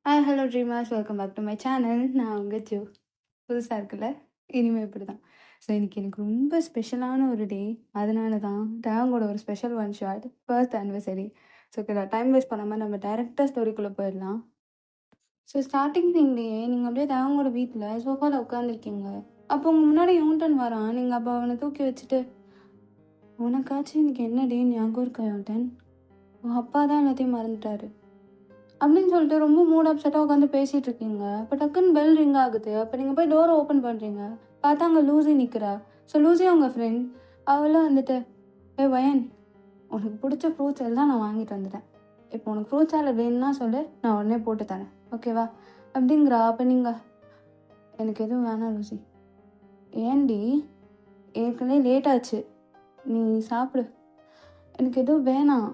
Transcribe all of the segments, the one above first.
Hi hello dreamers, welcome back to my channel. நான் உங்கள் Joe. புதுசாக இருக்குல்ல, இனிமேல் இப்படி தான். ஸோ இன்றைக்கி எனக்கு ரொம்ப ஸ்பெஷலான ஒரு டே. அதனால தான் டேங்கோட ஒரு special one shot first anniversary. So time waste பண்ணாமல் நம்ம டேரெக்டாக ஸ்டோரிக்குள்ளே போயிடலாம். ஸோ ஸ்டார்டிங் திங்லேயே நீங்கள் அப்படியே டேங்கோட வீட்டில் சோஃபாவில் உட்காந்துருக்கீங்க. அப்போ உங்கள் முன்னாடி யூன்டன் வரான். நீங்கள் அப்போ அவனை தூக்கி வச்சுட்டு, உனக்காச்சும் இன்னைக்கு என்ன டே ஞாபகம் இருக்கா யூன்டன்? உன் அப்பா தான் எல்லாத்தையும் மறந்துட்டாரு அப்படின்னு சொல்லிட்டு ரொம்ப மூட் அப்செட்டாக உட்காந்து பேசிகிட்டு இருக்கீங்க. அப்போ டக்குன்னு பெல் ரிங் ஆகுது. அப்போ நீங்கள் போய் டோரை ஓப்பன் பண்ணுறீங்க. பார்த்தா அங்கே லூசி நிற்கிறா. ஸோ லூசி அவங்க ஃப்ரெண்ட். அவளும் வந்துட்டு, வயன், உனக்கு பிடிச்ச ஃப்ரூட்ஸ் எல்லாம் நான் வாங்கிட்டு வந்துட்டேன். இப்போ உனக்கு ஃப்ரூட் சாலட் வேணும்னா சொல்லு, நான் உடனே போட்டு தரேன், ஓகேவா அப்படிங்கிறா. அப்போ நீங்கள், எனக்கு எதுவும் வேணாம் லூசி. ஏன்டி, ஏற்கனவே லேட் ஆச்சு, நீ சாப்பிடு, எனக்கு எதுவும் வேணாம்.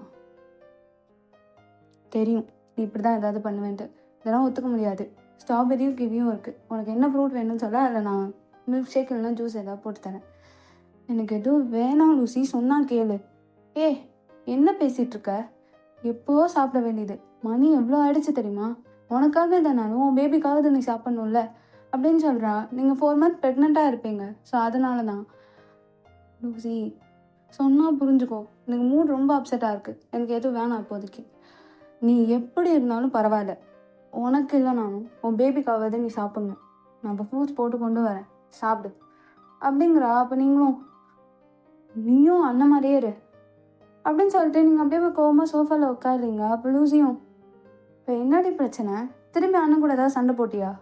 தெரியும் நீ இப்படி தான் ஏதாவது பண்ணுவேன்ட்டு. இதெல்லாம் ஒத்துக்க முடியாது. ஸ்ட்ராபெரியும் கிவியும் இருக்குது. உனக்கு என்ன ஃப்ரூட் வேணும்னு சொல்ல, அதில் நான் மில்க் ஷேக் இல்லைனா ஜூஸ் ஏதாவது போட்டு தரேன். எனக்கு எதுவும் வேணாம் லூசி, சொன்னால் கேளு. என்ன பேசிகிட்டு இருக்க? எப்போவோ சாப்பிட வேண்டியது. மணி எவ்வளோ ஆயிடுச்சு தெரியுமா? உனக்காக தானாலும் உன் பேபிக்காக நீ சாப்பிட்ணும்ல அப்படின்னு சொல்கிறா. நீங்கள் 4 months ப்ரெக்னெண்ட்டாக இருப்பீங்க. ஸோ அதனால தான் லூசி, சொன்னால் புரிஞ்சுக்கோ. எனக்கு மூட் ரொம்ப அப்செட்டாக இருக்குது. எனக்கு எதுவும் வேணாம் இப்போதைக்கு. நீ எப்படி இருந்தாலும் பரவாயில்ல, உனக்கு இல்லைனாலும் உன் பேபிக்காவது நீ சாப்பிட்ணும். நான் இப்போ ஃப்ரூட்ஸ் போட்டு கொண்டு வரேன், சாப்பிடு அப்படிங்கிறா. அப்போ நீயும் அண்ணன் மாதிரியே இரு அப்படின்னு சொல்லிட்டு நீங்கள் அப்படியே கோவமாக சோஃபாவில் உட்காடுறீங்க. அப்போ லூசியும், இப்போ என்னடி பிரச்சனை? திரும்பி அண்ணன் கூட ஏதாவது சண்டை போட்டியா?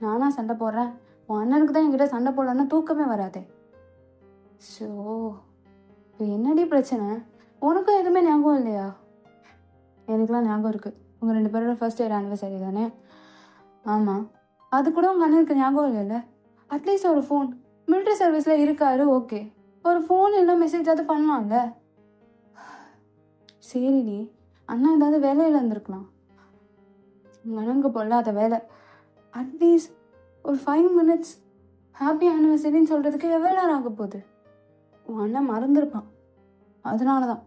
நானா சண்டை போடுறேன்? உன் அண்ணனுக்கு தான் என்கிட்ட சண்டை போடலன்னா தூக்கமே வராதே. ஸோ இப்போ என்னடி பிரச்சனை? உனக்கும் எதுவுமே ஞாபகம் இல்லையா? எனக்குலாம் ஞாபகம் இருக்குது. உங்கள் 2 பேரோட ஃபர்ஸ்ட் இயர் ஆனிவர்சரி தானே? ஆமாம், அது கூட உங்கள் அண்ணனுக்கு ஞாபகம் இல்லைல்ல? அட்லீஸ்ட் ஒரு ஃபோன், மிலிட்ரி சர்வீஸில் இருக்காரு, ஓகே, ஒரு ஃபோன் இல்லை மெசேஜாவது பண்ணலாம்ல. சரிடி, அண்ணா ஏதாவது வேலையில் இருந்திருக்கலாம். உங்கள் அண்ணனுக்கு பொல்லாத வேலை. அட்லீஸ்ட் ஒரு 5 minutes ஹாப்பி ஆனிவர்சரின்னு சொல்கிறதுக்கு எவ்வளோ நேரம் ஆக போகுது? உன் அண்ணன் மறந்துருப்பான். அதனால தான்.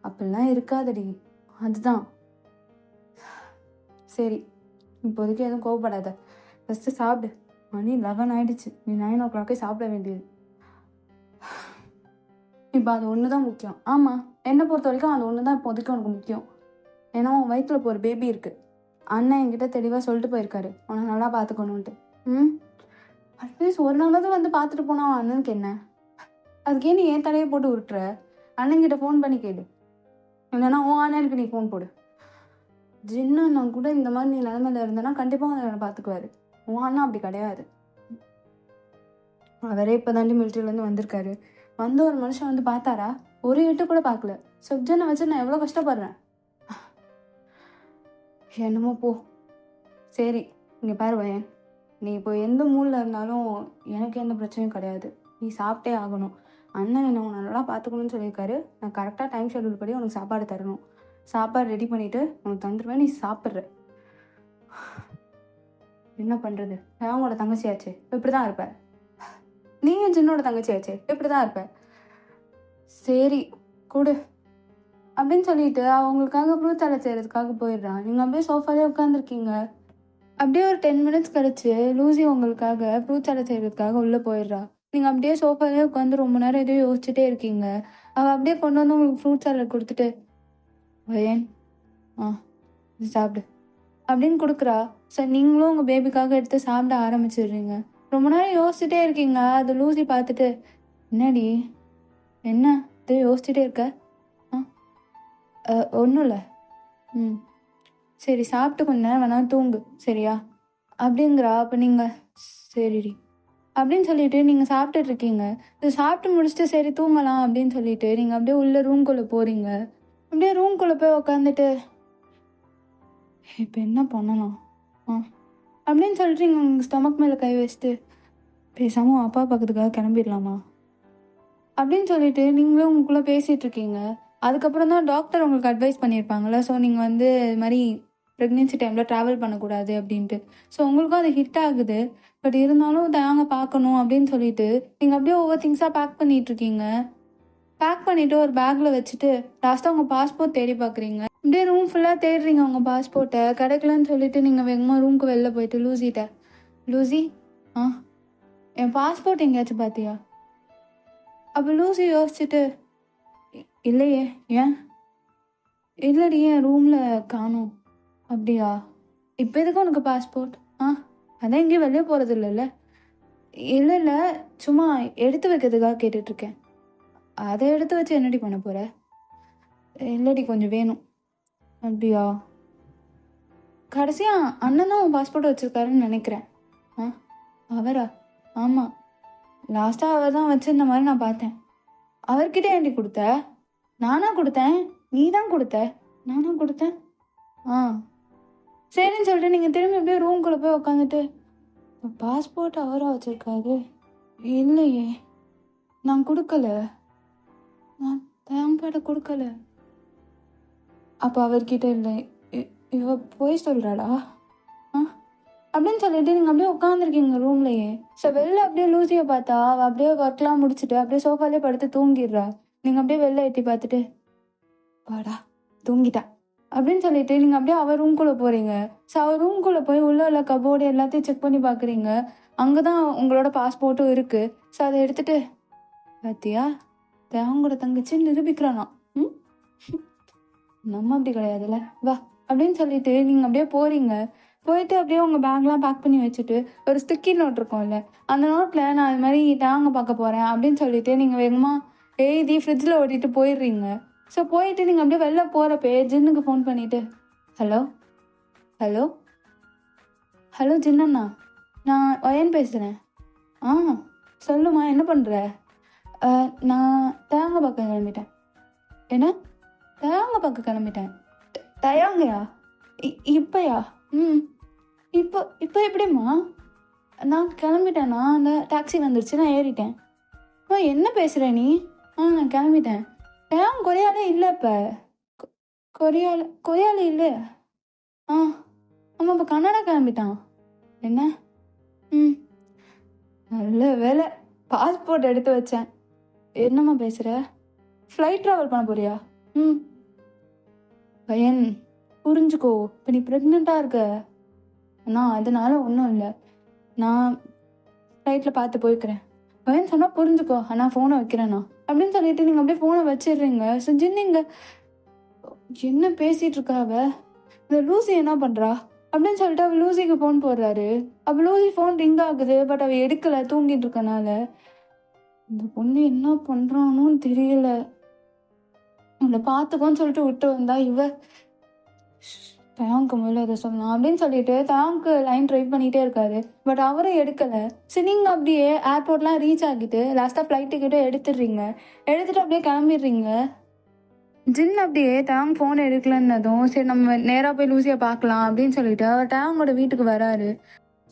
அப்படிலாம் இருக்காதடி. அதுதான். சரி, இப்போதைக்கு எதுவும் கோவப்படாத. ஃபஸ்ட்டு சாப்பிடு. மணி 11 ஆயிடுச்சு. நீ 9 o'clock சாப்பிட வேண்டியது. இப்போ அது ஒன்று தான் முக்கியம். ஆமாம், என்னை பொறுத்த வரைக்கும் அது ஒன்று தான் இப்போதைக்கு உனக்கு முக்கியம். ஏன்னா உன் வயிற்றுல இப்போ ஒரு பேபி இருக்குது. அண்ணன் என்கிட்ட தெளிவாக சொல்லிட்டு போயிருக்காரு, உனக்கு நல்லா பார்த்துக்கணுன்ட்டு. அட்லீஸ்ட் ஒரு நாளாவது வந்து பார்த்துட்டு போனா அவன் அண்ணனுக்கு என்ன? அதுக்கே நீ ஏன் தலையை போட்டு விட்டுற? அண்ணன்கிட்ட ஃபோன் பண்ணி கேளு, இல்லைன்னா உன் அண்ணனுக்கு நீ ஃபோன் போடு. ஜின்னா கூட இந்த மாதிரி நீ நிலைமையில இருந்தேன்னா கண்டிப்பாக அதை பார்த்துக்குவாரு. உன் அண்ணா அப்படி கிடையாது. அவரே இப்போ தாண்டி மிலிட்ரியிலேருந்து வந்திருக்காரு. வந்து ஒரு மனுஷன் வந்து பார்த்தாரா? ஒரு எட்டு கூட பார்க்கல. சுப்ஜனை வச்சு நான் எவ்வளோ கஷ்டப்படுறேன். என்னமோ போ. சரி, இங்கே பாரு வயன், நீ இப்போ எந்த மூடில் இருந்தாலும் எனக்கு எந்த பிரச்சனையும் கிடையாது. நீ சாப்பிட்டே ஆகணும். அண்ணன் என்ன உன்னை நல்லா பார்த்துக்கணும்னு சொல்லியிருக்காரு. நான் கரெக்டாக டைம் ஷெடியூல் படி உனக்கு சாப்பாடு தரணும். சாப்பாடு ரெடி பண்ணிவிட்டு உனக்கு தந்துடுவேன். நீ சாப்பிட்ற. என்ன பண்ணுறது? நான் உங்களோட தங்கச்சியாச்சு, இப்படி தான் இருப்பேன். நீங்கள் ஜின்னோட தங்கச்சியாச்சு, இப்படி தான் இருப்பேன். சரி கொடு அப்படின்னு சொல்லிட்டு அவங்களுக்காக ஃப்ரூட் சாலட் செய்கிறதுக்காக போயிடுறான். நீங்கள் அப்படியே சோஃபாலே உட்காந்துருக்கீங்க. அப்படியே ஒரு 10 minutes கழிச்சு லூசி உங்களுக்காக ஃப்ரூட் சாலட் செய்கிறதுக்காக உள்ளே போயிடுறா. நீங்கள் அப்படியே சோஃபாலே உட்காந்து ரொம்ப நேரம் எதையும் யோசிச்சுட்டே இருக்கீங்க. அவள் அப்படியே கொண்டு வந்து உங்களுக்கு ஃப்ரூட் சாலட் கொடுத்துட்டு, வயன், சாப்பிடு அப்படின்னு கொடுக்குறா. சார், நீங்களும் உங்கள் பேபிக்காக எடுத்து சாப்பிட ஆரம்பிச்சிடுறீங்க. ரொம்ப நேரம் யோசிச்சுட்டே இருக்கீங்க. அது லூசி பார்த்துட்டு, என்னடி என்ன இது யோசிச்சுட்டே இருக்க? ஒன்றும் இல்லை. சரி, சாப்பிட்டு கொஞ்ச நேரம் வேணாலும் தூங்கு, சரியா அப்படிங்கிறா. அப்போ நீங்கள் சரிடி அப்படின்னு சொல்லிட்டு நீங்கள் சாப்பிட்டுட்டு இருக்கீங்க. இது சாப்பிட்டு முடிச்சுட்டு சரி தூங்கலாம் அப்படின்னு சொல்லிட்டு நீங்கள் அப்படியே உள்ள ரூம்குள்ளே போகிறீங்க. அப்படியே ரூம்குள்ளே போய் உட்காந்துட்டு, இப்போ என்ன பண்ணலாம் அப்படின்னு சொல்லிட்டு நீங்கள் உங்கள் ஸ்டொமக் மேலே கை வச்சுட்டு, பேசாமல் அப்பா பக்கத்துக்காக கிளம்பிடலாமா அப்படின்னு சொல்லிட்டு நீங்களும் உங்களுக்குள்ளே பேசிகிட்டு இருக்கீங்க. அதுக்கப்புறம் தான் டாக்டர் உங்களுக்கு அட்வைஸ் பண்ணியிருப்பாங்களே, ஸோ நீங்கள் வந்து இது மாதிரி ப்ரெக்னென்சி டைமில் ட்ராவல் பண்ணக்கூடாது அப்படின்ட்டு. ஸோ உங்களுக்கும் அது ஹிட் ஆகுது. பட் இருந்தாலும் தாங்க பார்க்கணும் அப்படின்னு சொல்லிட்டு நீங்கள் அப்படியே ஒவ்வொரு திங்ஸாக பேக் பண்ணிகிட்ருக்கீங்க. பேக் பண்ணிவிட்டு ஒரு பேக்கில் வச்சுட்டு லாஸ்ட்டாக உங்கள் பாஸ்போர்ட் தேடி பார்க்குறீங்க. இப்படியே ரூம் ஃபுல்லாக தேடுறீங்க உங்கள் பாஸ்போர்ட்டை, கிடைக்கலன்னு சொல்லிட்டு நீங்கள் வேகமாக ரூமுக்கு வெளில போயிட்டு லூசிட்ட, லூசி ஆ என் பாஸ்போர்ட் எங்கேயாச்சும் பார்த்தியா? அப்போ லூசி யோசிச்சுட்டு, இல்லையே, ஏன்? இல்லடி, என் ரூமில் காணோம். அப்படியா? இப்போ எதுக்கு உனக்கு பாஸ்போர்ட்? அதான் எங்கேயும் வெளியே போகிறது இல்லைல்ல. இல்லை இல்லை, சும்மா எடுத்து வைக்கிறதுக்காக கேட்டுட்ருக்கேன். அதை எடுத்து வச்சு என்னடி பண்ண போகிற? இல்லடி, கொஞ்சம் வேணும். அப்படியா? கடைசியாக அண்ணன் தான் உன் பாஸ்போர்ட் வச்சுருக்காருன்னு நினைக்கிறேன். அவரா? ஆமாம், லாஸ்ட்டாக அவர் தான் வச்சுருந்த மாதிரி நான் பார்த்தேன். அவர்கிட்ட ஏண்டி கொடுத்த? நானா கொடுத்தேன்? நீ தான் கொடுத்த. நானா கொடுத்தேன்? சரின்னு சொல்லிட்டு நீங்கள் திரும்பி அப்படியே ரூம்குள்ளே போய் உட்காந்துட்டு, பாஸ்போர்ட் அவராக வச்சுருக்காரு. இல்லையே, நான் கொடுக்கல, நான் தேம்பாட கொடுக்கல. அப்போ அவர்கிட்ட இல்லை, இவ போய் சொல்கிறாடா அப்படின்னு சொல்லிட்டு நீங்கள் அப்படியே உட்காந்துருக்கீங்க ரூம்லையே. ஸோ வெளில அப்படியே லூசியை பார்த்தா அவள் அப்படியே ஒர்க்லாம் முடிச்சுட்டு அப்படியே சோஃபாலே படுத்து தூங்கிடுறா. நீங்கள் அப்படியே வெளில எட்டி பார்த்துட்டு, வாடா தூங்கிட்டா அப்படின்னு சொல்லிட்டு நீங்கள் அப்படியே அவள் ரூம்குள்ளே போகிறீங்க. ஸோ அவள் ரூம்குள்ளே போய் உள்ள கபோர்டு எல்லாத்தையும் செக் பண்ணி பார்க்குறீங்க. அங்கே தான் உங்களோட பாஸ்போர்ட்டும் இருக்குது. ஸோ அதை எடுத்துகிட்டு, பார்த்தியா, அவங்களோட தங்கச்சின்னு நிரூபிக்கிறானா? நம்ம அப்படி கிடையாதுல்ல, வா அப்படின்னு சொல்லிட்டு நீங்கள் அப்படியே போகிறீங்க. போயிட்டு அப்படியே உங்கள் பேக்லாம் பேக் பண்ணி வச்சுட்டு ஒரு ஸ்டிக்கி நோட் இருக்கும்ல, அந்த நோட்டில் நான் இது மாதிரி டேங்க பார்க்க போகிறேன் அப்படின்னு சொல்லிட்டு நீங்கள் வேகமாக எழுதி ஃப்ரிட்ஜில் ஓட்டிட்டு போயிடுறீங்க. ஸோ போயிட்டு நீங்கள் அப்படியே வெளில போகிறப்ப ஜின்னுக்கு ஃபோன் பண்ணிவிட்டு, ஹலோ ஹலோ ஹலோ ஜின்னண்ணா, நான் வயன் பேசுகிறேன். சொல்லுமா, என்ன பண்ணுற? நான் தேங்க பார்க்க கிளம்பிட்டேன். என்ன? தேங்க பார்க்க கிளம்பிட்டேன்? தயாங்கயா? இப்போயா? இப்போ இப்போ எப்படிம்மா? நான் கிளம்பிட்டேண்ணா, அந்த டாக்ஸி வந்துருச்சு, நான் ஏறிட்டேன். என்ன பேசுகிற நீ? நான் கிளம்பிட்டேன். கொரியாலே இல்லை, இப்போ கொரியாலே இல்லை. ஆமாம், இப்போ கன்னடா கிளம்பிட்டான். என்ன? நல்ல வேலை, பாஸ்போர்ட் எடுத்து வச்சேன். என்னம்மா பேசுகிற? ஃப்ளைட் ட்ராவல் பண்ண போறியா? பையன் புரிஞ்சுக்கோ, இப்போ நீ ப்ரெக்னெண்ட்டாக இருக்க. அதனால ஒன்றும் இல்லை, நான் ஃப்ளைட்டில் பார்த்து போய்க்கிறேன். பையன் சொன்னால் புரிஞ்சுக்கோ, ஃபோனை வைக்கிறேண்ணா அப்படின்னு சொல்லிட்டு நீங்கள் அப்படியே ஃபோனை வச்சிடுறீங்க. செஞ்சுருந்தீங்க. என்ன பேசிகிட்டு இருக்கா அவ? இந்த லூசி என்ன பண்ணுறா அப்படின்னு சொல்லிட்டு அவள் லூசிக்கு ஃபோன் போடுறாரு. அப்போ லூசி ஃபோன் ரிங் ஆகுது, பட் அவள் எடுக்கலை, தூங்கிட்டு இருக்கனால. இந்த பொண்ணு என்ன பண்ணுறான்னு தெரியல. அவளை பார்த்துக்கோன்னு சொல்லிட்டு விட்டு வந்தா இவ தயாங்க்கு மேலே இதை சொல்லலாம் அப்படின்னு சொல்லிட்டு தயாங்க்கு லைன் ட்ரை பண்ணிகிட்டே இருக்காரு. பட் அவரும் எடுக்கலை. சரி, நீங்கள் அப்படியே ஏர்போர்ட்லாம் ரீச் ஆகிட்டு லாஸ்ட்டாக ஃப்ளைட் டிக்கெட்டும் எடுத்துடுறீங்க. எடுத்துகிட்டு அப்படியே கிளம்பிடுறீங்க. ஜின் அப்படியே டேங் ஃபோன் எடுக்கலன்னதும் சரி நம்ம நேராக போய் லூசியை பார்க்கலாம் அப்படின்னு சொல்லிட்டு அவர் டேங்கோட வீட்டுக்கு வராரு.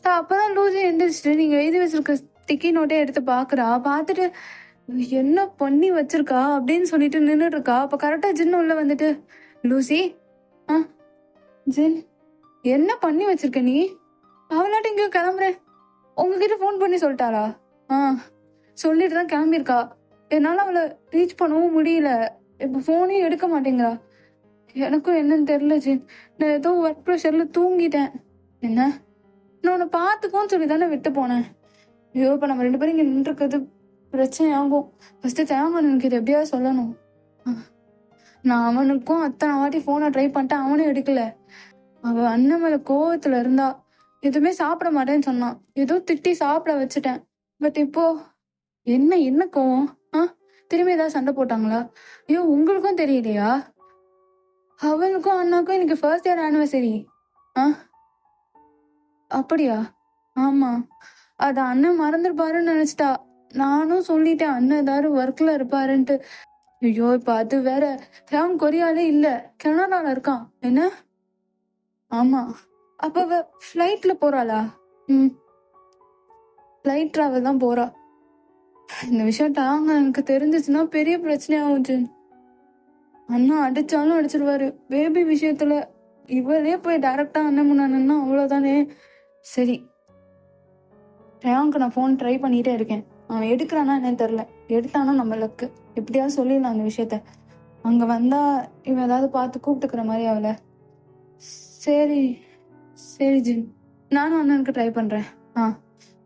ஸோ அப்போ தான் லூசி எழுந்திரிச்சிட்டு நீங்கள் எழுதி வச்சிருக்க ஸ்டிக்கி நோட்டே எடுத்து பார்க்குறா. பார்த்துட்டு என்ன பண்ணி வச்சிருக்கா அப்படின்னு சொல்லிட்டு நின்றுட்டு இருக்கா. அப்போ கரெக்டாக ஜின் உள்ள வந்துட்டு, லூசி ஜின் என்ன பண்ணி வச்சிருக்க நீ? அவளாட்ட எங்கேயோ கிளம்புறேன், உங்ககிட்ட ஃபோன் பண்ணி சொல்லிட்டாரா? சொல்லிட்டு தான் கிளம்பியிருக்கா. என்னால் அவளை ரீச் பண்ணவும் முடியல, இப்போ ஃபோனையும் எடுக்க மாட்டேங்கிறா. எனக்கும் என்னன்னு தெரியல ஜின், நான் ஏதோ ஒர்க் ப்ரெஷரில் தூங்கிட்டேன். என்ன? நான் உன்னை பார்த்துக்கோன்னு சொல்லி தானே விட்டு போனேன். ஐயோ, இப்போ நம்ம 2 பேரும் இங்கே நின்றுருக்கிறது பிரச்சனை ஆகும். ஃபஸ்ட்டு தேவன் எனக்கு இது எப்படியாவது சொல்லணும். நான் அவனுக்கும் அத்தனை வாட்டி ஃபோனை ட்ரை பண்ணிட்டேன், அவனும் எடுக்கல. அவள் அண்ணன் மேலே கோவத்தில் இருந்தா. எதுவுமே சாப்பிட மாட்டேன்னு சொன்னான், ஏதோ திட்டி சாப்பிட வச்சுட்டேன். பட் இப்போ என்ன கோவம்? திரும்பி ஏதாவது சண்டை போட்டாங்களா? ஐயோ, உங்களுக்கும் தெரியலையா? அவளுக்கும் அண்ணாக்கும் இன்னைக்கு ஃபர்ஸ்ட் இயர் ஆனிவர்சரி. அப்படியா? ஆமா, அது அண்ணன் மறந்துருப்பாருன்னு நினைச்சிட்டா. நானும் சொல்லிட்டேன் அண்ணன் ஏதாவது ஒர்க்ல இருப்பாருன்ட்டு. ஐயோ, இப்ப அது வேற, தேவன் கொரியாலே இல்ல, கனடால இருக்கான். என்ன? ஆமா. அப்ப அவ ஃப்ளைட்ல போறாளா? ஃப்ளைட் டிராவல் தான் போறா. இந்த விஷயம் டாங்க எனக்கு தெரிஞ்சிச்சுன்னா பெரிய பிரச்சனையாகும் ஜின். அண்ணா அடிச்சாலும் அடிச்சிருவாரு. பேபி விஷயத்துல இவளே போய் டைரக்டா அண்ணன் முன்னாடினா அவ்வளவுதானே. சரி, ரேங்க்கு நான் ஃபோன் ட்ரை பண்ணிட்டே இருக்கேன். அவன் எடுக்கிறானா என்னன்னு தெரில. எடுத்தானா நம்ம லக்கு, எப்படியாவது சொல்லிடலாம் அந்த விஷயத்த. அங்கே வந்தால் இவன் ஏதாவது பார்த்து கூப்பிட்டுக்கிற மாதிரி அவளை. சரி சரி ஜின், நானும் அண்ணனுக்கு ட்ரை பண்ணுறேன்.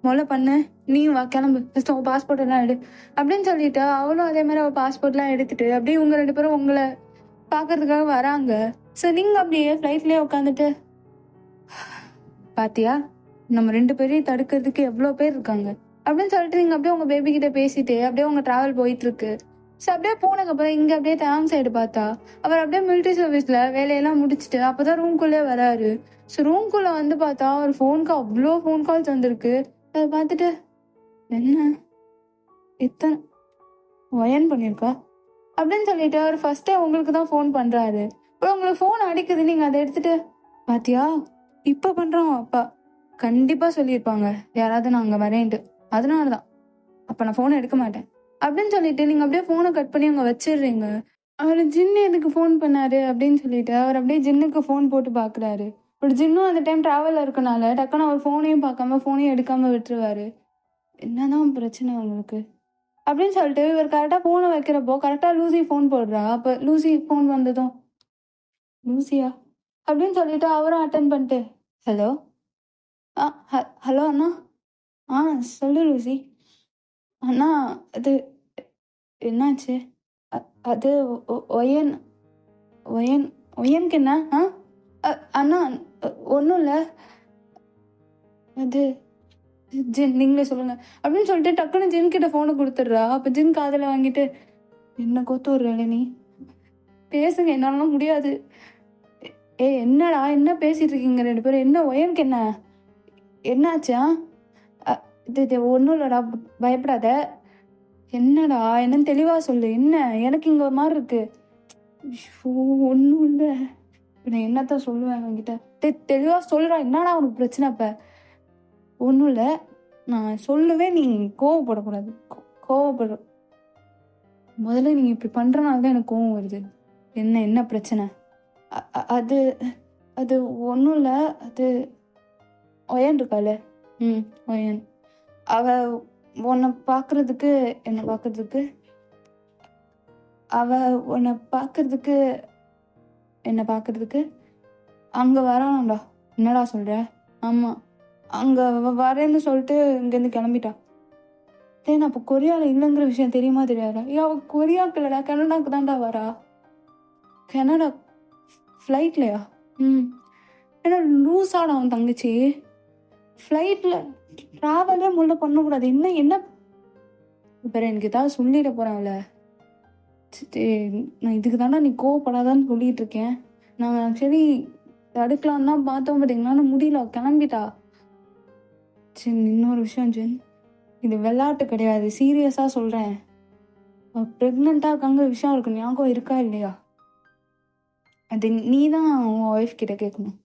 முதல்ல பண்ணு, நீயும் வா, கிளம்பு, ஃபஸ்ட்டு உன் பாஸ்போர்ட் எல்லாம் எடு அப்படின்னு சொல்லிட்டு அவளும் அதே மாதிரி அவள் பாஸ்போர்ட்லாம் எடுத்துட்டு அப்படியே இவங்க 2 பேரும் உங்களை பார்க்கறதுக்காக வராங்க. ஸோ நீங்கள் அப்படியே ஃப்ளைட்லேயே உட்காந்துட்டு, பாத்தியா நம்ம 2 பேரையும் தடுக்கிறதுக்கு எவ்வளோ பேர் இருக்காங்க அப்படின்னு சொல்லிட்டு நீங்கள் அப்படியே உங்கள் பேபி கிட்ட பேசிட்டு அப்படியே உங்கள் ட்ராவல் போயிட்டுருக்கு. ஸோ அப்படியே போனதுக்கப்புறம் இங்கே அப்படியே டேங் சைடு பார்த்தா அவர் அப்படியே மிலிட்ரி சர்வீஸில் வேலையெல்லாம் முடிச்சுட்டு அப்போ தான் ரூம்குள்ளே வராரு. ஸோ ரூம்குள்ளே வந்து பார்த்தா ஒரு அவ்வளோ ஃபோன் கால்ஸ் வந்திருக்கு. அதை பார்த்துட்டு, என்ன இத்தனை ஒயன் பண்ணியிருக்கா அப்படின்னு சொல்லிட்டு அவர் ஃபர்ஸ்டே உங்களுக்கு தான் ஃபோன் பண்ணுறாரு. அப்புறம் உங்களுக்கு ஃபோன் அடிக்குது, நீங்கள் அதை எடுத்துட்டு, பாத்தியா இப்போ பண்ணுறோம், அப்பா கண்டிப்பாக சொல்லியிருப்பாங்க யாராவது நான் அங்கே வரேன்ட்டு, அதனால தான் அப்போ நான் ஃபோனை எடுக்க மாட்டேன் அப்படின்னு சொல்லிட்டு நீங்கள் அப்படியே ஃபோனை கட் பண்ணி அங்கே வச்சிடுறீங்க. அவர் ஜின்னு எதுக்கு ஃபோன் பண்ணாரு அப்படின்னு சொல்லிட்டு அவர் அப்படியே ஜின்னுக்கு ஃபோன் போட்டு பார்க்குறாரு. ஒரு ஜின்னும் அந்த டைம் ட்ராவலில் இருக்கனால டக்குன்னு அவர் ஃபோனையும் பார்க்காம ஃபோனையும் எடுக்காமல் விட்டுருவாரு. என்னதான் பிரச்சனை உங்களுக்கு அப்படின்னு சொல்லிட்டு இவர் கரெக்டாக ஃபோனை வைக்கிறப்போ கரெக்டாக லூசி ஃபோன் போடுறா. அப்போ லூசி ஃபோன் வந்ததும், லூசியா அப்படின்னு சொல்லிட்டு அவரும் அட்டன் பண்ணிட்டு, ஹலோ ஹலோ அண்ணா, சொல்லு லூசி. அண்ணா அது என்னாச்சு? அது ஒயன் ஒயன் ஒயனுக்கு என்ன? அண்ணா ஒன்றும் இல்லை, அது ஜின் நீங்களே சொல்லுங்க அப்படின்னு சொல்லிட்டு டக்குன்னு ஜின் கிட்ட ஃபோனை கொடுத்துட்றா. அப்போ ஜின் காதில் வாங்கிட்டு, என்ன கோத்து விடுறல நீ, பேசுங்க, என்னாலும் முடியாது. என்னடா என்ன பேசிட்டு இருக்கீங்க 2 பேரும், என்ன ஒயனுக்கு என்ன என்னாச்சா? இது ஒன்றும் இல்லைடா, பயப்படாத. என்னடா என்னன்னு தெளிவாக சொல்லு, என்ன எனக்கு இங்கே ஒரு மாதிரி இருக்கு. ஒன்றும் இல்லை, நான் என்னத்தான் சொல்லுவேன் அவன்கிட்ட, தெளிவாக சொல்கிறா, என்னடா உனக்கு பிரச்சனை? இப்போ ஒன்றும் இல்லை, நான் சொல்லுவேன், நீ கோவப்படக்கூடாது. கோவப்பட முதல்ல நீங்கள் இப்படி பண்ணுறனால தான் எனக்கு கோவம் வருது. என்ன பிரச்சனை? அது அது ஒன்றும் இல்லை, அது ஒயன் இருக்காள், ஒயன், அவள் உன்னை பார்க்குறதுக்கு என்னை பார்க்குறதுக்கு அங்கே வரானாண்டா. என்னடா சொல்கிற? ஆமாம், அங்கே வரேன்னு சொல்லிட்டு இங்கேருந்து கிளம்பிட்டா. நான் அப்போ கொரியாவில் இல்லைங்கிற விஷயம் தெரியுமா தெரியாதா? அவள் கொரியாவுக்கு இல்லைடா, கனடாவுக்கு தான்டா வரா. கனடா ஃப்ளைட்லையா? ஏன்னா லூஸாடா அவன் தங்கச்சி, ஃப்ளைட்டில் ட்ராவலே முள்ள பண்ணக்கூடாது. என்ன இப்போ எனக்கு ஏதாவது சொல்லிட போகிறேன் அவளை. நான் இதுக்கு தாண்டா நீ கோவப்படாதான்னு சொல்லிட்டு இருக்கேன். நான் சரி தடுக்கலாம் தான் பார்த்தோம், பட் எங்களால் முடியல, கிளம்பிட்டா. சரி, இன்னொரு விஷயம் ஜென், இது விளையாட்டு கிடையாது, சீரியஸாக சொல்கிறேன். ப்ரெக்னெண்ட்டாக இருக்காங்கிற விஷயம் இருக்கு, ஞாபகம் இருக்கா இல்லையா? அது நீ தான் உன் ஒய்ஃப் கிட்ட கேட்கணும்.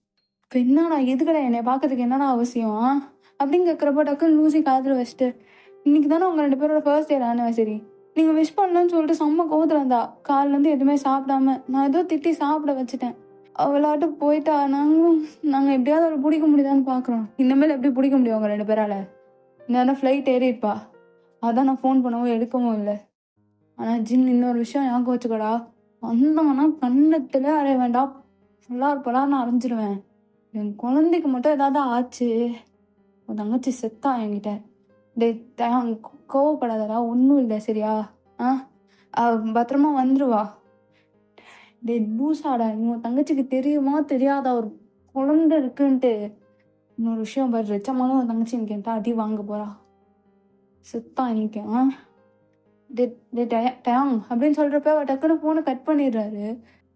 இப்போ என்னடா எதுக்கடா என்னை பார்க்கறதுக்கு என்னடா அவசியம் அப்படின்னு கேட்குறப்ப டக்குன்னு லூசி காதில் வச்சுட்டு, இன்னைக்கு தானே உங்கள் 2 பேரோட ஃபர்ஸ்ட் இயர் ஆனிவர்சரி, நீங்கள் விஷ் பண்ணலன்னு சொல்லிட்டு செம்ம கோவத்தில் இருந்தா. காலிலேருந்து எதுவுமே சாப்பிடாம நான் ஏதோ திட்டி சாப்பிட வச்சுட்டேன். அவளாட்டு போயிட்டா. நாங்கள் எப்படியாவது அவளை பிடிக்க முடியுதான்னு பார்க்குறோம். இனிமேல் எப்படி பிடிக்க முடியும் அவங்க 2 பேரால்? இந்த ஃப்ளைட் ஏறிப்பா, அதான் நான் ஃபோன் பண்ணவும் எடுக்கவும் இல்லை. ஆனால் ஜின், இன்னொரு விஷயம் ஞாபகம் வச்சுக்கடா, வந்தாங்கன்னா கண்ணத்தில் அறைய வேண்டாம், பலார்னு அரைஞ்சிருவேன். என் குழந்தைக்கு மட்டும் ஏதாவது ஆச்சு, தங்கச்சி செத்தா என்கிட்ட. கோவப்படாதடா, ஒன்றும் இல்லை சரியா? பத்திரமா வந்துருவா. லூசாடா, உன் தங்கச்சிக்கு தெரியுமா தெரியாதா ஒரு குழந்தை இருக்குன்ட்டு? இன்னொரு விஷயம் பாரு, ரெச்சமாலும் உன் தங்கச்சி எனக்கு என்கிட்ட அடி வாங்க போறா, செத்தா இன்னைக்கு. டயாங் அப்படின்னு சொல்றப்ப அவர் டக்குன்னு ஃபோனை கட் பண்ணிடுறாரு.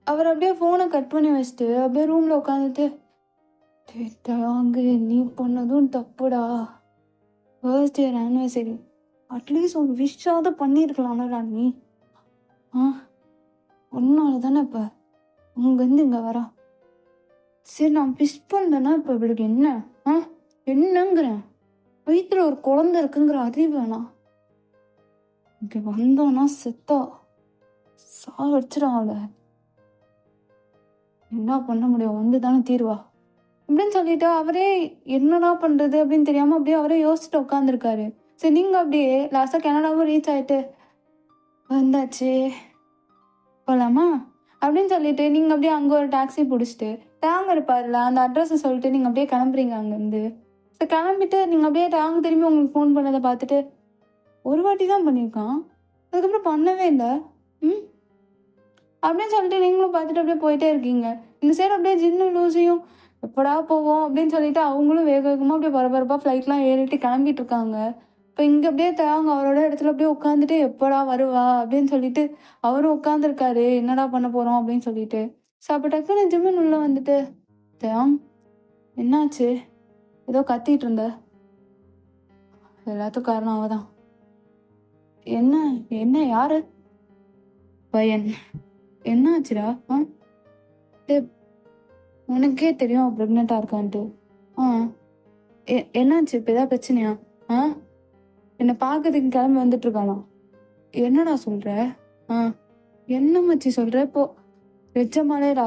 அவர் அப்படியே ஃபோனை கட் பண்ணி வச்சுட்டு அப்படியே ரூம்ல உட்காந்துட்டு, டயாங்கு நீ பண்ணதும் தப்புடா, ஃபர்ஸ்ட் இயர் ஆனிவர்சரி அட்லீஸ்ட் ஒரு விஷாவது பண்ணியிருக்கலாம்லடா நீ. ஒன்னால தானே இப்போ உங்கேருந்து இங்கே வரா. சரி, நான் விஷ் பண்ணேன்னா இப்போ இவளுக்கு என்ன என்னங்கிறேன், வயிற்றுல ஒரு குழந்தை இருக்குங்கிற அறிவு வேணாம். இங்கே வந்தோன்னா செத்தா சாவடிச்சிடும் அவளை. என்ன பண்ண முடியும், வந்து தானே தீர்வா அப்படின்னு சொல்லிட்டு அவரே என்னடா பண்ணுறது அப்படின்னு தெரியாமல் அப்படியே அவரே யோசிச்சுட்டு உட்காந்துருக்காரு. சரி, நீங்கள் அப்படியே லாஸ்ட்டாக கனடாவும் ரீச் ஆகிட்டு வந்தாச்சு. போகலாமா அப்படின்னு சொல்லிட்டு நீங்கள் அப்படியே அங்கே ஒரு டாக்ஸி பிடிச்சிட்டு டேங் இருப்பார்ல அந்த அட்ரஸை சொல்லிட்டு நீங்கள் அப்படியே கிளம்புறீங்க அங்கேருந்து. ஸோ கிளம்பிட்டு நீங்கள் அப்படியே டேங் திரும்பி உங்களுக்கு ஃபோன் பண்ணதை பார்த்துட்டு ஒரு வாட்டி தான் பண்ணியிருக்கான், அதுக்கப்புறம் பண்ணவே இல்லை அப்படின்னு சொல்லிட்டு நீங்களும் பார்த்துட்டு அப்படியே போயிட்டே இருக்கீங்க. இந்த சைடு அப்படியே ஜின்னு லூசியும் எப்படா போவோம் அப்படின்னு சொல்லிட்டு அவங்களும் வேக வேகமாக அப்படியே பரபரப்பாக ஃப்ளைட்லாம் ஏறிட்டு கிளம்பிட்டு இருக்காங்க. இப்போ இங்கே அப்படியே தேவாங்க அவரோட இடத்துல அப்படியே உட்காந்துட்டு எப்படா வருவா அப்படின்னு சொல்லிட்டு அவரும் உட்காந்துருக்காரு, என்னடா பண்ண போகிறோம் அப்படின்னு சொல்லிட்டு. ஸோ அப்போ டக்குன்னு ஜிம்மின் உள்ள வந்துட்டு, தேவாங் என்னாச்சு, ஏதோ கத்திட்டு இருந்த, எல்லாத்துக்கும் காரணம் அவ தான். என்ன என்ன யாரு பையன், என்னாச்சுடா? உனக்கே தெரியும் ப்ரெக்னெண்ட்டாக இருக்கான்ட்டு. என்னாச்சு இப்போ ஏதாவது பிரச்சனையா? என்னை பார்க்கறதுக்கு கிளம்பி வந்துட்டு இருக்கானா? என்னடா சொல்ற? என்ன மச்சி சொல்ற? இப்போ வெச்சமாலேடா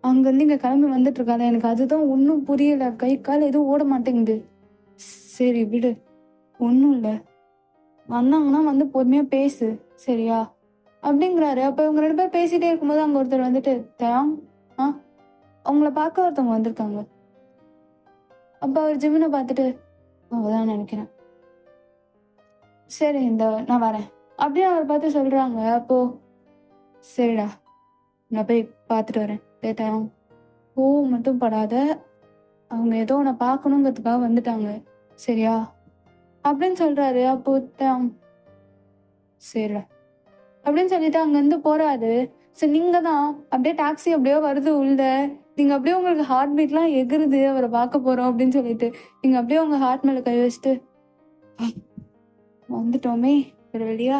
அங்கேருந்து இங்கே கிளம்பி வந்துட்டு இருக்காளா? எனக்கு அதுதான் ஒன்றும் புரியல, கை கால் எதுவும் ஓட மாட்டேங்குது. சரி விடு, ஒன்றும் இல்லை, வந்தாங்கன்னா வந்து பொறுமையாக பேசு சரியா அப்படிங்கிறாரு. அப்போ இவங்க 2 பேர் பேசிட்டே இருக்கும்போது அங்கே ஒருத்தர் வந்துட்டு, தேவாங் அவங்கள பார்க்க ஒருத்தவங்க வந்திருக்காங்க. அப்போ அவர் ஜிம்மினை பார்த்துட்டு, அவதான் நினைக்கிறேன், சரி இந்த நான் வரேன் அப்படின்னு அவர் பார்த்து சொல்கிறாங்க. அப்போ சரிடா நான் போய் பார்த்துட்டு வரேன், தேவாங் கோவம் மட்டும் படாத, அவங்க ஏதோ உன்னை பார்க்கணுங்கிறதுக்காக வந்துட்டாங்க சரியா அப்படின்னு சொல்கிறாரு. அப்போ தேவாங் சரிடா அப்படின்னு சொல்லிட்டு அங்கேருந்து போகிறாரு. ஸோ நீங்கள் தான் அப்படியே டாக்ஸி அப்படியே வருது உள்ள, நீங்கள் அப்படியே உங்களுக்கு ஹார்ட் பீட்லாம் எகுறுது அவரை பார்க்க போகிறோம் அப்படின்னு சொல்லிட்டு நீங்கள் அப்படியே உங்கள் ஹார்ட் மேலே கை வச்சுட்டு, வந்துட்டோமே ஒரு வழியா,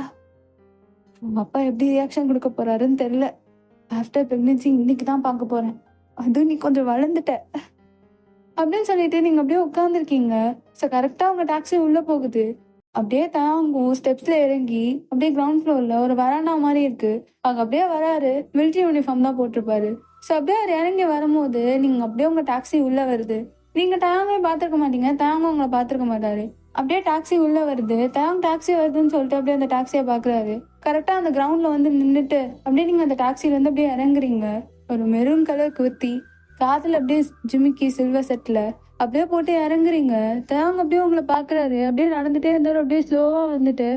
உங்கள் அப்பா எப்படி ரியாக்ஷன் கொடுக்க போகிறாருன்னு தெரில, ஆஃப்டர் ப்ரெக்னென்சி இன்னைக்கு தான் பார்க்க போகிறேன், அதுவும் நீ கொஞ்சம் வளர்ந்துட்ட அப்படின்னு சொல்லிட்டு நீங்கள் அப்படியே உட்காந்துருக்கீங்க. ஸோ கரெக்டாக உங்கள் டாக்ஸி உள்ளே போகுது. அப்படியே தாங்கும் ஸ்டெப்ஸ்ல இறங்கி அப்படியே கிரவுண்ட் ஃப்ளோர்ல ஒரு வராண்டா மாதிரி இருக்கு, அங்க அப்படியே வராரு, மிலிட்ரி யூனிஃபார்ம் தான் போட்டிருப்பாரு. ஸோ அப்படியே அவர் இறங்கி வரும்போது நீங்க அப்படியே உங்க டாக்ஸி உள்ள வருது. நீங்க டேங்கே பார்த்துருக்க மாட்டீங்க, தேங்க உங்களை பார்த்துருக்க மாட்டாரு. அப்படியே டாக்ஸி உள்ள வருது, தேங்க டாக்ஸி வருதுன்னு சொல்லிட்டு அப்படியே அந்த டாக்ஸியை பாக்குறாரு. கரெக்டா அந்த கிரவுண்ட்ல வந்து நின்றுட்டு அப்படியே நீங்க அந்த டாக்ஸில இருந்து அப்படியே இறங்குறீங்க. ஒரு மெரூன் கலர் குர்த்தி, காதுல அப்படியே ஜிமிக்கி சில்வர் செட்ல அப்படியே போட்டு இறங்குறீங்க. தேவங்க அப்படியே உங்களை பாக்குறாரு, அப்படியே நடந்துட்டே இருந்தாரு, அப்படியே ஸ்லோவா வந்துட்டு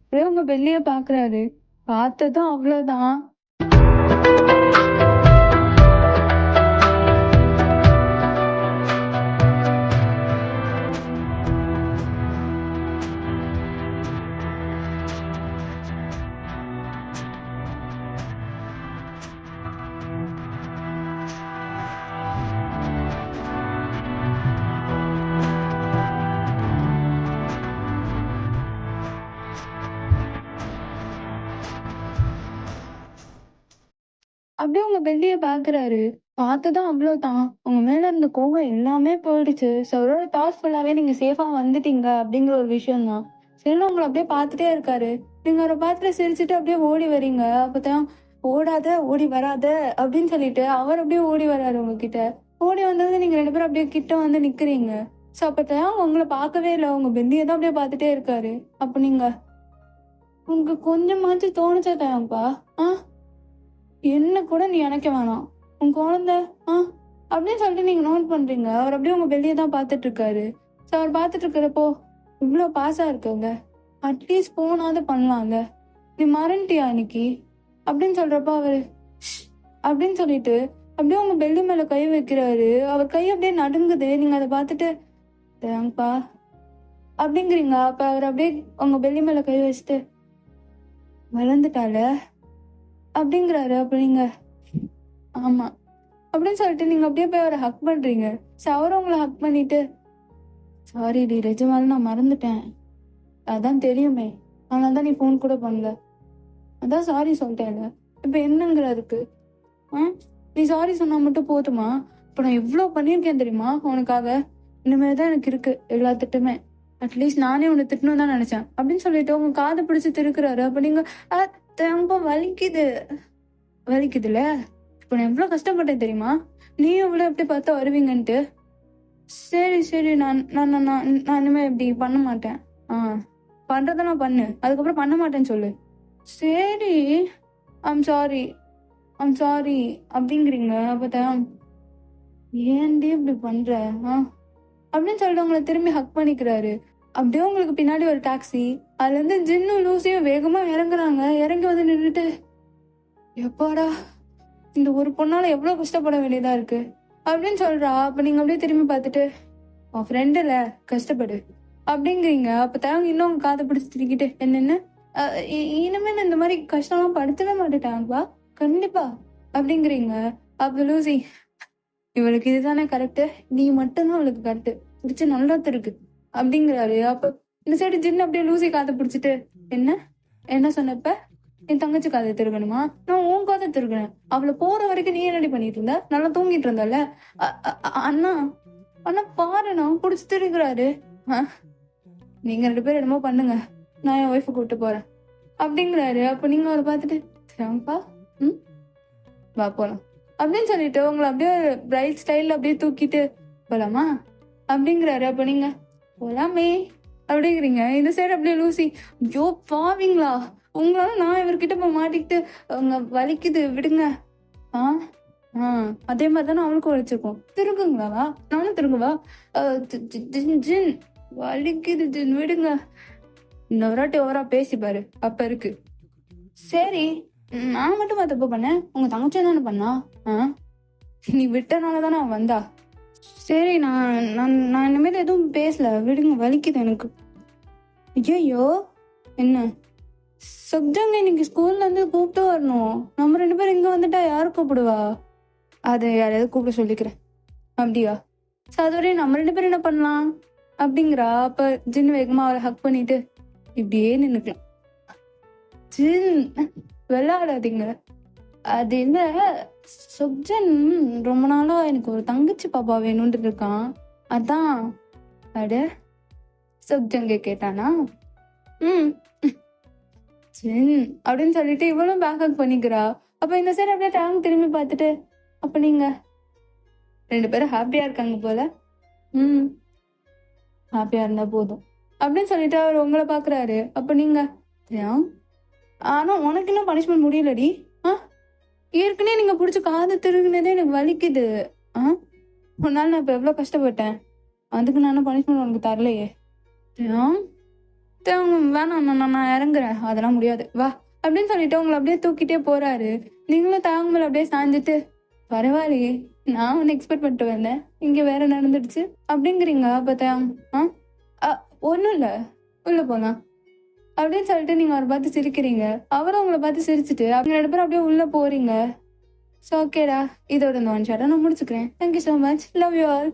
அப்படியே உங்க பெல்லிய பாக்குறாரு. பார்த்ததும் அவ்வளவுதான். அப்படியே உங்க பெல்லிய பாக்குறாரு. பார்த்ததும் அவ்வளவுதான். உங்க மேல இருந்த கோவம் எல்லாமே போயிடுச்சு. ஸோ அவரோட தாட்ஸ் ஃபுல்லாவே நீங்க சேஃபா வந்துட்டீங்க அப்படிங்கிற ஒரு விஷயம் தான். சரின்னு உங்களை அப்படியே பார்த்துட்டே இருக்காரு. நீங்க அவரை பார்த்துட்டு சிரிச்சுட்டு அப்படியே ஓடி வரீங்க. அப்பதான் ஓடாத ஓடி வராத அப்படின்னு சொல்லிட்டு அவர் அப்படியே ஓடி வர்றாரு உங்ககிட்ட. ஓடி வந்தது நீங்க 2 பேரும் அப்படியே கிட்ட வந்து நிக்கிறீங்க. ஸோ அப்பதான் உங்களை பார்க்கவே இல்லை, உங்க பெல்லியை தான் அப்படியே பார்த்துட்டே இருக்காரு. அப்ப நீங்க உங்களுக்கு கொஞ்சமாச்சும் தோணுச்சா தயாங்கப்பா? என்ன கூட நீ நினைக்க வேணாம், உன் குழந்தை அப்படின்னு சொல்லிட்டு நீங்க நோட் பண்றீங்க. அவர் அப்படியே உங்க வெளியே தான் பார்த்துட்டு இருக்காரு. ஸோ அவர் பார்த்துட்டு இருக்கிறப்போ இவ்வளோ பாசா இருக்குங்க, அட்லீஸ்ட் போனாவது பண்ணலாம்ல, நீ மறந்துட்டியா அன்னைக்கு அப்படின்னு சொல்றப்போ அவரு அப்படின்னு சொல்லிட்டு அப்படியே உங்க பெல்லி மேல கை வைக்கிறாரு. அவர் கை அப்படியே நடுங்குது. நீங்க அதை பார்த்துட்டு தேங்க்ப்பா அப்படிங்கிறீங்க. அப்ப அவர் அப்படியே உங்க பெல்லி மேல கை வச்சுட்டு வளர்ந்துட்டால அப்படிங்கிறாரு. அப்ப நீங்க ஆமா அப்படின்னு சொல்லிட்டு நீங்க அப்படியே போய் அவரை ஹக் பண்றீங்க. அவரும் உங்களை ஹக் பண்ணிட்டு, சாரி டி நிஜமால நான் மறந்துட்டேன், அதான் தெரியுமே, அதனால தான் நீ ஃபோன் கூட பண்ணல, அதான் சாரி சொல்லிட்டேன்ல, இப்ப என்னங்கிறதுக்கு நீ சாரி சொன்னா மட்டும் போதுமா? இப்ப நான் எவ்வளவு பண்ணியிருக்கேன் தெரியுமா உனக்காக, இனிமேதான் எனக்கு இருக்கு எல்லா திட்டமே, அட்லீஸ்ட் நானே உன்னை திட்டணும் தான் நினைச்சேன் அப்படின்னு சொல்லிட்டு உங்க காதை பிடிச்சு திருக்குறாரு. அப்ப நீங்க ரொம்ப வலிக்குதுல, இப்ப நான் எவ்வளவு கஷ்டப்பட்டேன் தெரியுமா, நீயும் இவ்வளவு எப்படி பார்த்தா வருவீங்கன்ட்டு. சரி சரி நான் நான் நான் நான் இனிமே இப்படி பண்ண மாட்டேன், பண்றத நான் பண்ணு, அதுக்கப்புறம் பண்ண மாட்டேன்னு சொல்லு. சரி ஐம் சாரி ஐம் சாரி அப்படிங்கிறீங்க. அப்போ தயாங் ஏன்டி இப்படி பண்ற அப்படின்னு சொல்லிட்டு உங்களை திரும்பி ஹக் பண்ணிக்கிறாரு. அப்படியே உங்களுக்கு பின்னாடி ஒரு டாக்ஸி, அதுல இருந்து ஜின்னும் லூசியும் வேகமா இறங்குறாங்க. இறங்கி வந்து நின்றுட்டு, எப்பாடா இந்த ஒரு பொண்ணால எவ்வளவு கஷ்டப்பட வேண்டியதா இருக்கு அப்படின்னு சொல்றா. அப்ப நீங்க அப்படியே திரும்பி பார்த்துட்டு, உன் ஃப்ரெண்டுல கஷ்டப்படு அப்படிங்கிறீங்க. அப்ப தயாங்க இன்னும் உங்க காதை பிடிச்சி திருக்கிட்டு, என்னென்ன இனிமே நான் இந்த மாதிரி கஷ்டம்லாம் படுத்தவே மாட்டேட்டாங்கப்பா கண்டிப்பா அப்படிங்கிறீங்க. அப்ப லூசி, இவளுக்கு இதுதானே கரெக்டு, நீ மட்டும்தான் அவளுக்கு கரெக்டு, பிடிச்ச நல்லா இருக்கு அப்படிங்கிறாரு. அப்ப இந்த சைடு ஜின்னு அப்படியே லூசி காதை பிடிச்சிட்டு, என்ன என்ன சொன்னப்ப என் தங்கச்சி காதை திருக்கணுமா? நான் உன் காதை திருக்கணும். அவளை போற வரைக்கும் நீ என்னடி பண்ணிட்டு இருந்த? நல்லா தூங்கிட்டு இருந்தல. அண்ணா அண்ணா பாரு, நான் பிடிச்சி திருக்கிறாரு. நீங்க 2 பேரும் என்னமோ பண்ணுங்க, நான் என் ஒய்ஃபை கூப்பிட்டு போறேன் அப்படிங்கிறாரு. அப்ப நீங்க அவரை பார்த்துட்டு, சரிப்பா வா போலாம் அப்படின்னு சொல்லிட்டு உங்களை அப்படியே பிரைட் ஸ்டைல்ல அப்படியே தூக்கிட்டு போலாமா அப்படிங்கிறாரு. அப்ப நீங்க போலாமே அப்படிங்கிறீங்க. இந்த சைடு அப்படியே லூசி, ஐயோ பாவீங்களா, உங்களால நான் இவர்கிட்ட போய் மாட்டிக்கிட்டு அவங்க வலிக்குது விடுங்க. அதே மாதிரிதானே அவனுக்கும் வலிச்சிருக்கோம். திருங்குங்களா, நானும் திருங்குவா. ஜின் வலிக்குது ஜின் விடுங்க. இன்னொரு ஓவரா பேசிப்பாரு அப்ப இருக்கு. சரி நான் மட்டும் தப்பு பண்ணேன், உங்க தங்கச்சி தானே பண்ணா? நீ விட்டனாலதானே அவன் வந்தா. சரி நான் நான் நான் இனிமேல் எதுவும் பேசல விடுங்க, வலிக்குது எனக்கு. ஐயோ என்ன சப்ஜங்க இன்னைக்கு ஸ்கூல்ல இருந்து கூப்பிட்டு வரணும். நம்ம 2 பேரும் இங்க வந்துட்டா யாரு கூப்பிடுவா? அதை யாரையாவது கூப்பிட சொல்லிக்கிறேன். அப்படியா? அதுவரை நம்ம 2 பேரும் என்ன பண்ணலாம் அப்படிங்கிறா. அப்ப ஜின் வேகமா அவளை ஹக் பண்ணிட்டு இப்படியே நின்னுக்கலாம். ஜின் விளையாடாதீங்க. அது இல்ல, சுப்ஜன் ரொம்ப நாளா எனக்கு ஒரு தங்கச்சி பாப்பா வேணும்னு இருக்கான், அதான். அட சுப்ஜங்க கேட்டானா? ஜின் அப்படின்னு சொல்லிட்டு இவளும் பேக் ஹக் பண்ணிக்கிறா. அப்ப இந்த சைடு அப்படியே டேங்க் திரும்பி பார்த்துட்டு, அப்ப நீங்க 2 பேரும் ஹாப்பியா இருக்காங்க போல. ஹாப்பியா இருந்தா போதும் அப்படின்னு சொல்லிட்டு அவர் உங்களை பாக்குறாரு. அப்ப நீங்க, ஆனா உனக்கு இன்னும் பனிஷ்மெண்ட் முடியலடி. ஏற்கனவே நீங்க பிடிச்ச காது திருகுனதே எனக்கு வலிக்குது. ஒரு நாள் நான் இப்ப எவ்வளவு கஷ்டப்பட்டேன், அதுக்கு நான் பனிஷ்மெண்ட் உனக்கு தரலையே. வேணாம், நான் இறங்குறேன், அதெல்லாம் முடியாது வா அப்படின்னு சொல்லிட்டு உங்களை அப்படியே தூக்கிட்டே போறாரு. நீங்களும் தாங்கமல் அப்படியே சாஞ்சிட்டு, பரவாயில்லையே நான் ஒன்னு எக்ஸ்பெக்ட் பண்ணிட்டு வந்தேன், இங்க வேற நடந்துடுச்சு அப்படிங்கிறீங்க. அப்ப ஒண்ணும் இல்ல, உள்ள போலாம் அப்படின்னு சொல்லிட்டு நீங்க அவரை பார்த்து சிரிக்கிறீங்க. அவரும் உங்களை பார்த்து சிரிச்சுட்டு அவங்க 2 பேரும் அப்படியே உள்ள போறீங்க. ஸோ ஓகேடா, இதோட இந்த 1 ஷாட்டை நான் முடிச்சுக்கிறேன். Thank you so much, love you all.